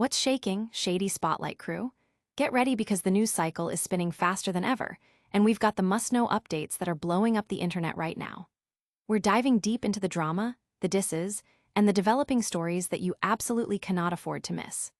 What's shaking, Shady Spotlight crew? Get ready because the news cycle is spinning faster than ever, and we've got the must-know updates that are blowing up the internet right now. We're diving deep into the drama, the disses, and the developing stories that you absolutely cannot afford to miss.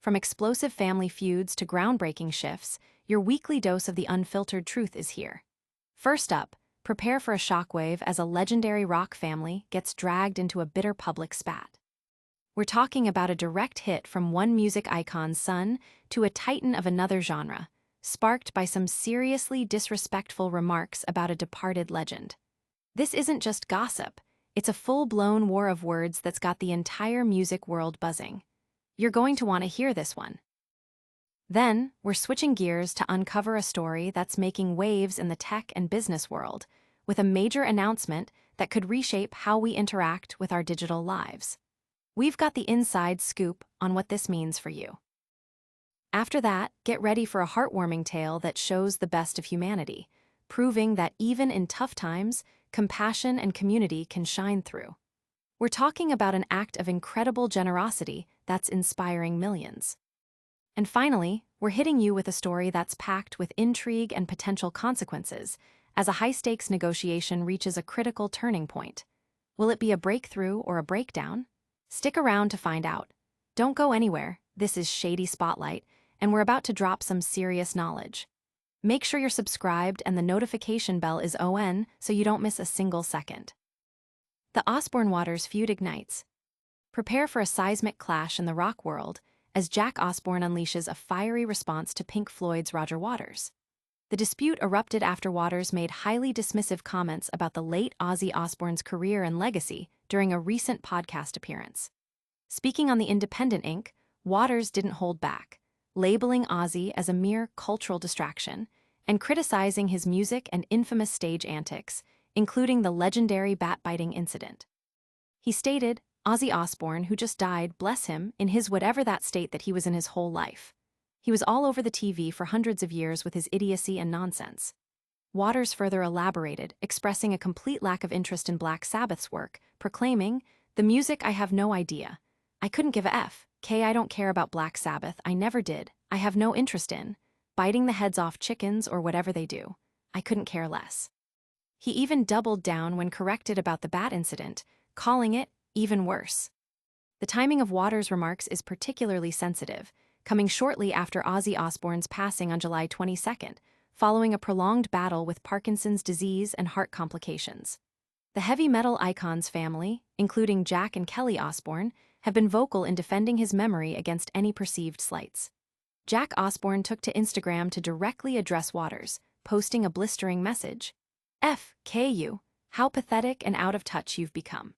From explosive family feuds to groundbreaking shifts, your weekly dose of the unfiltered truth is here. First up, prepare for a shockwave as a legendary rock family gets dragged into a bitter public spat. We're talking about a direct hit from one music icon's son to a titan of another genre, sparked by some seriously disrespectful remarks about a departed legend. This isn't just gossip, it's a full-blown war of words that's got the entire music world buzzing. You're going to want to hear this one. Then, we're switching gears to uncover a story that's making waves in the tech and business world, with a major announcement that could reshape how we interact with our digital lives. We've got the inside scoop on what this means for you. After that, get ready for a heartwarming tale that shows the best of humanity, proving that even in tough times, compassion and community can shine through. We're talking about an act of incredible generosity that's inspiring millions. And finally, we're hitting you with a story that's packed with intrigue and potential consequences as a high-stakes negotiation reaches a critical turning point. Will it be a breakthrough or a breakdown? Stick around to find out. Don't go anywhere, this is Shady Spotlight, and we're about to drop some serious knowledge. Make sure you're subscribed and the notification bell is on so you don't miss a single second. The Osbourne Waters feud ignites. Prepare for a seismic clash in the rock world as Jack Osbourne unleashes a fiery response to Pink Floyd's Roger Waters. The dispute erupted after Waters made highly dismissive comments about the late Ozzy Osbourne's career and legacy during a recent podcast appearance. Speaking on The Independent Inc., Waters didn't hold back, labeling Ozzy as a mere cultural distraction and criticizing his music and infamous stage antics, including the legendary bat-biting incident. He stated, Ozzy Osbourne, who just died, bless him, in his whatever that state that he was in his whole life. He was all over the TV for hundreds of years with his idiocy and nonsense. Waters further elaborated, expressing a complete lack of interest in Black Sabbath's work, proclaiming, the music I have no idea. I couldn't give a F. I don't care about Black Sabbath, I never did. I have no interest in biting the heads off chickens or whatever they do. I couldn't care less. He even doubled down when corrected about the bat incident, calling it even worse. The timing of Waters' remarks is particularly sensitive, coming shortly after Ozzy Osbourne's passing on July 22nd, following a prolonged battle with Parkinson's disease and heart complications. The heavy metal icon's family, including Jack and Kelly Osbourne, have been vocal in defending his memory against any perceived slights. Jack Osbourne took to Instagram to directly address Waters, posting a blistering message. FKU, how pathetic and out of touch you've become.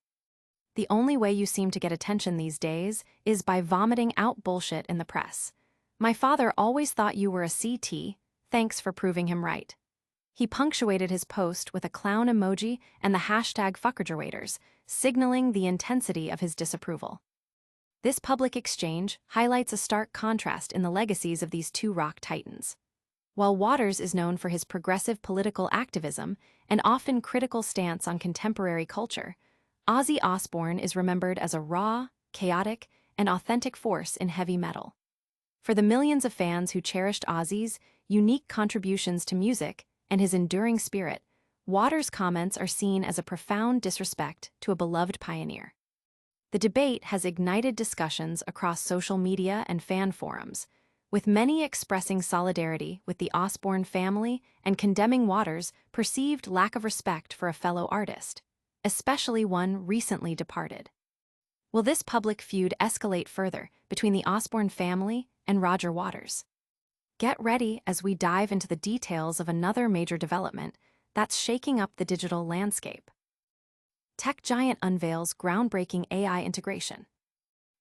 The only way you seem to get attention these days is by vomiting out bullshit in the press. My father always thought you were a CT, thanks for proving him right. He punctuated his post with a clown emoji and the hashtag #fuckergerwaiters, signaling the intensity of his disapproval. This public exchange highlights a stark contrast in the legacies of these two rock titans. While Waters is known for his progressive political activism and often critical stance on contemporary culture, Ozzy Osbourne is remembered as a raw, chaotic, and authentic force in heavy metal. For the millions of fans who cherished Ozzy's unique contributions to music and his enduring spirit, Waters' comments are seen as a profound disrespect to a beloved pioneer. The debate has ignited discussions across social media and fan forums, with many expressing solidarity with the Osbourne family and condemning Waters' perceived lack of respect for a fellow artist, especially one recently departed. Will this public feud escalate further between the Osbourne family and Roger Waters? Get ready as we dive into the details of another major development that's shaking up the digital landscape. Tech giant unveils groundbreaking AI integration.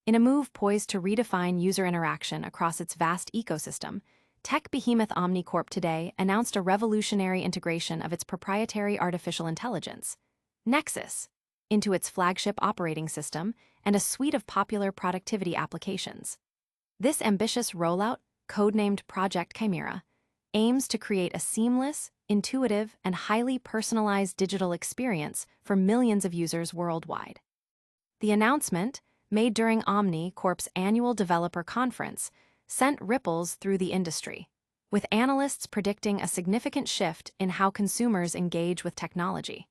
In a move poised to redefine user interaction across its vast ecosystem, tech behemoth OmniCorp today announced a revolutionary integration of its proprietary artificial intelligence, Nexus, into its flagship operating system and a suite of popular productivity applications. This ambitious rollout, codenamed Project Chimera, aims to create a seamless, intuitive, and highly personalized digital experience for millions of users worldwide. The announcement, made during OmniCorp's annual developer conference, sent ripples through the industry, with analysts predicting a significant shift in how consumers engage with technology.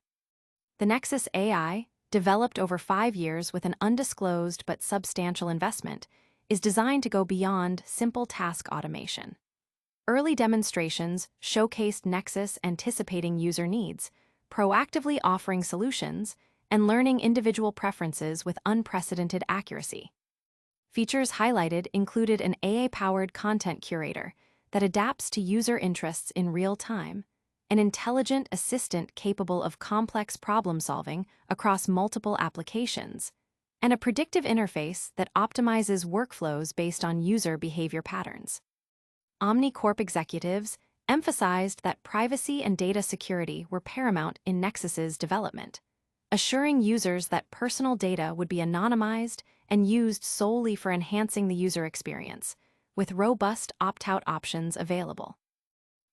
The Nexus AI, developed over 5 years with an undisclosed but substantial investment, is designed to go beyond simple task automation. Early demonstrations showcased Nexus anticipating user needs, proactively offering solutions, and learning individual preferences with unprecedented accuracy. Features highlighted included an AI-powered content curator that adapts to user interests in real time, an intelligent assistant capable of complex problem-solving across multiple applications, and a predictive interface that optimizes workflows based on user behavior patterns. OmniCorp executives emphasized that privacy and data security were paramount in Nexus's development, assuring users that personal data would be anonymized and used solely for enhancing the user experience, with robust opt-out options available.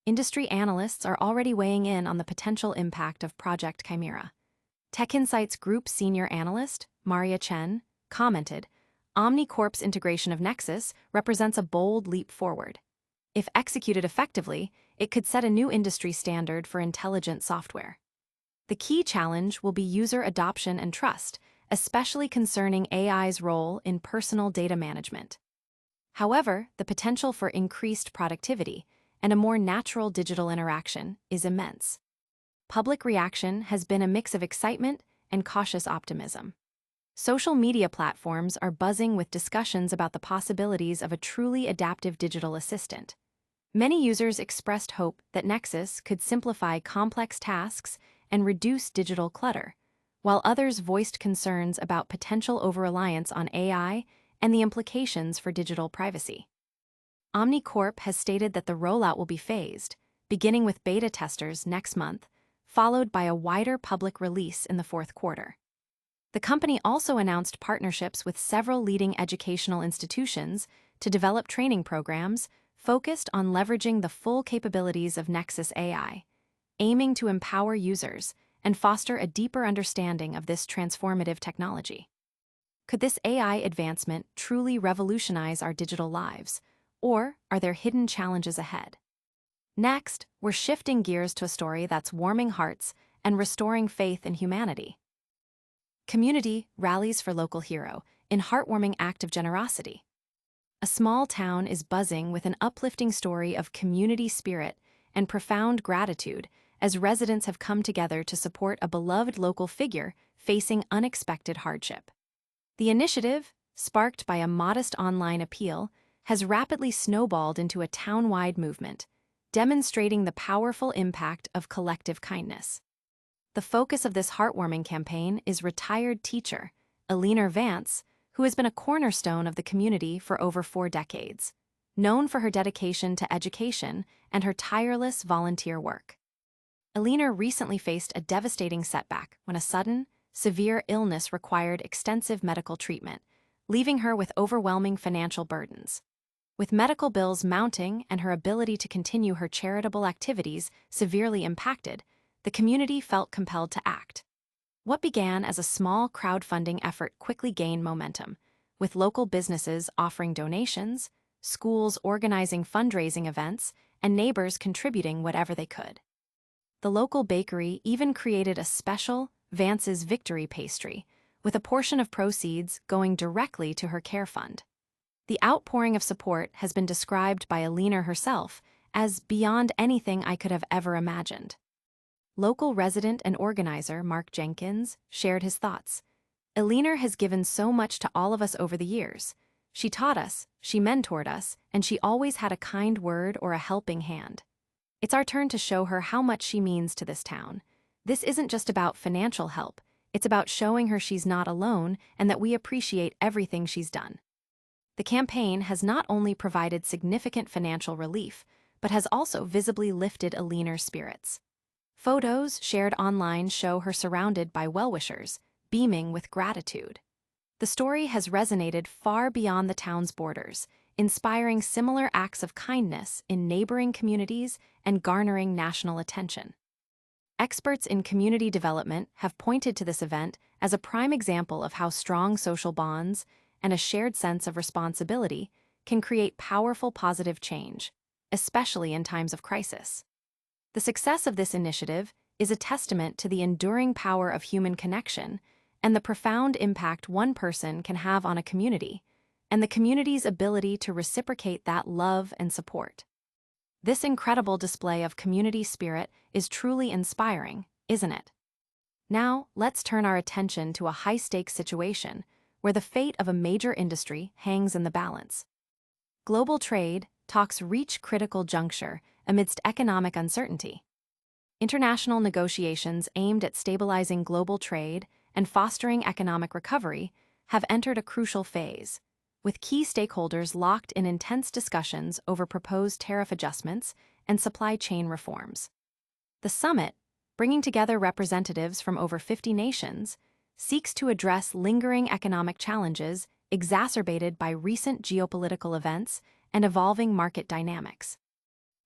Industry analysts are already weighing in on the potential impact of Project Chimera. Tech Insights Group senior analyst, Maria Chen, commented, OmniCorp's integration of Nexus represents a bold leap forward. If executed effectively, it could set a new industry standard for intelligent software. The key challenge will be user adoption and trust, especially concerning AI's role in personal data management. However, the potential for increased productivity and a more natural digital interaction is immense. Public reaction has been a mix of excitement and cautious optimism. Social media platforms are buzzing with discussions about the possibilities of a truly adaptive digital assistant. Many users expressed hope that Nexus could simplify complex tasks and reduce digital clutter, while others voiced concerns about potential over-reliance on AI and the implications for digital privacy. OmniCorp has stated that the rollout will be phased, beginning with beta testers next month, followed by a wider public release in the fourth quarter. The company also announced partnerships with several leading educational institutions to develop training programs focused on leveraging the full capabilities of Nexus AI, aiming to empower users and foster a deeper understanding of this transformative technology. Could this AI advancement truly revolutionize our digital lives, or are there hidden challenges ahead? Next, we're shifting gears to a story that's warming hearts and restoring faith in humanity. Community rallies for local hero in heartwarming act of generosity. A small town is buzzing with an uplifting story of community spirit and profound gratitude as residents have come together to support a beloved local figure facing unexpected hardship. The initiative, sparked by a modest online appeal, has rapidly snowballed into a town-wide movement, demonstrating the powerful impact of collective kindness. The focus of this heartwarming campaign is retired teacher, Alina Vance, who has been a cornerstone of the community for over 4 decades, known for her dedication to education and her tireless volunteer work. Alina recently faced a devastating setback when a sudden, severe illness required extensive medical treatment, leaving her with overwhelming financial burdens. With medical bills mounting and her ability to continue her charitable activities severely impacted, the community felt compelled to act. What began as a small crowdfunding effort quickly gained momentum, with local businesses offering donations, schools organizing fundraising events, and neighbors contributing whatever they could. The local bakery even created a special Vance's Victory pastry, with a portion of proceeds going directly to her care fund. The outpouring of support has been described by Alina herself as beyond anything I could have ever imagined. Local resident and organizer Mark Jenkins shared his thoughts. Alina has given so much to all of us over the years. She taught us, she mentored us, and she always had a kind word or a helping hand. It's our turn to show her how much she means to this town. This isn't just about financial help, it's about showing her she's not alone and that we appreciate everything she's done. The campaign has not only provided significant financial relief, but has also visibly lifted Alina's spirits. Photos shared online show her surrounded by well-wishers, beaming with gratitude. The story has resonated far beyond the town's borders, inspiring similar acts of kindness in neighboring communities and garnering national attention. Experts in community development have pointed to this event as a prime example of how strong social bonds and a shared sense of responsibility can create powerful positive change, especially in times of crisis. The success of this initiative is a testament to the enduring power of human connection and the profound impact one person can have on a community, and the community's ability to reciprocate that love and support. This incredible display of community spirit is truly inspiring, isn't it? Now, let's turn our attention to a high-stakes situation where the fate of a major industry hangs in the balance. Global trade talks reach critical juncture amidst economic uncertainty. International negotiations aimed at stabilizing global trade and fostering economic recovery have entered a crucial phase, with key stakeholders locked in intense discussions over proposed tariff adjustments and supply chain reforms. The summit, bringing together representatives from over 50 nations, seeks to address lingering economic challenges exacerbated by recent geopolitical events and evolving market dynamics.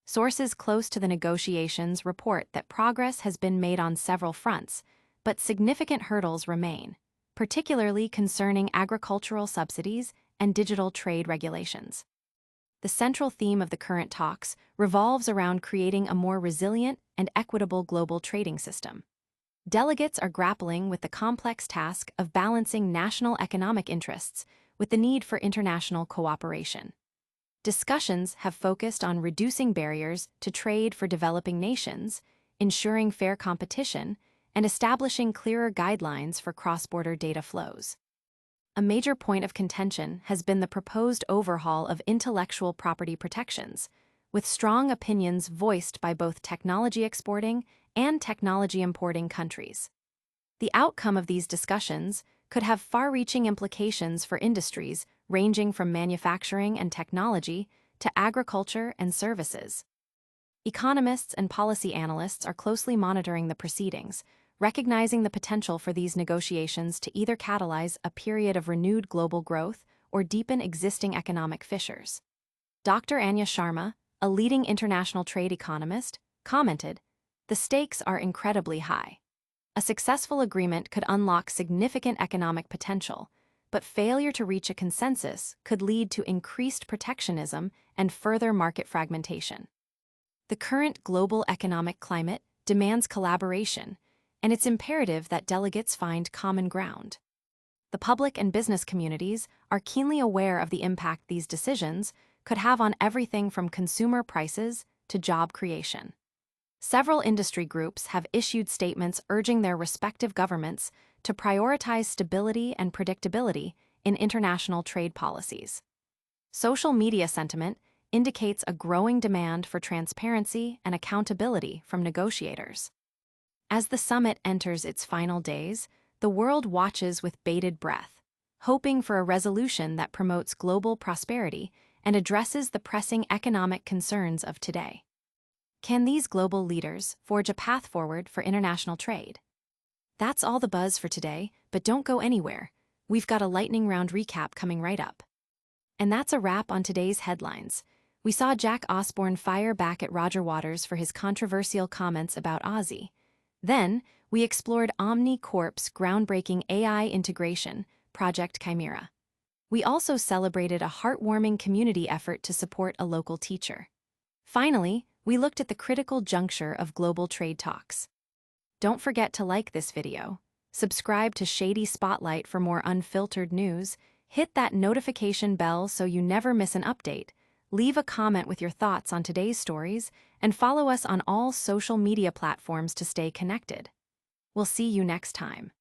Sources close to the negotiations report that progress has been made on several fronts, but significant hurdles remain, particularly concerning agricultural subsidies and digital trade regulations. The central theme of the current talks revolves around creating a more resilient and equitable global trading system. Delegates are grappling with the complex task of balancing national economic interests with the need for international cooperation. Discussions have focused on reducing barriers to trade for developing nations, ensuring fair competition, and establishing clearer guidelines for cross-border data flows. A major point of contention has been the proposed overhaul of intellectual property protections, with strong opinions voiced by both technology exporting and technology importing countries. The outcome of these discussions could have far-reaching implications for industries ranging from manufacturing and technology to agriculture and services. Economists and policy analysts are closely monitoring the proceedings, recognizing the potential for these negotiations to either catalyze a period of renewed global growth or deepen existing economic fissures. Dr. Anya Sharma, a leading international trade economist, commented, "The stakes are incredibly high. A successful agreement could unlock significant economic potential, but failure to reach a consensus could lead to increased protectionism and further market fragmentation." The current global economic climate demands collaboration, and it's imperative that delegates find common ground. The public and business communities are keenly aware of the impact these decisions could have on everything from consumer prices to job creation. Several industry groups have issued statements urging their respective governments to prioritize stability and predictability in international trade policies. Social media sentiment indicates a growing demand for transparency and accountability from negotiators. As the summit enters its final days, the world watches with bated breath, hoping for a resolution that promotes global prosperity and addresses the pressing economic concerns of today. Can these global leaders forge a path forward for international trade? That's all the buzz for today, but don't go anywhere. We've got a lightning round recap coming right up. And that's a wrap on today's headlines. We saw Jack Osbourne fire back at Roger Waters for his controversial comments about Ozzy. Then, we explored OmniCorp's groundbreaking AI integration, Project Chimera. We also celebrated a heartwarming community effort to support a local teacher. Finally, we looked at the critical juncture of global trade talks. Don't forget to like this video, subscribe to Shady Spotlight for more unfiltered news, hit that notification bell so you never miss an update, leave a comment with your thoughts on today's stories, and follow us on all social media platforms to stay connected. We'll see you next time.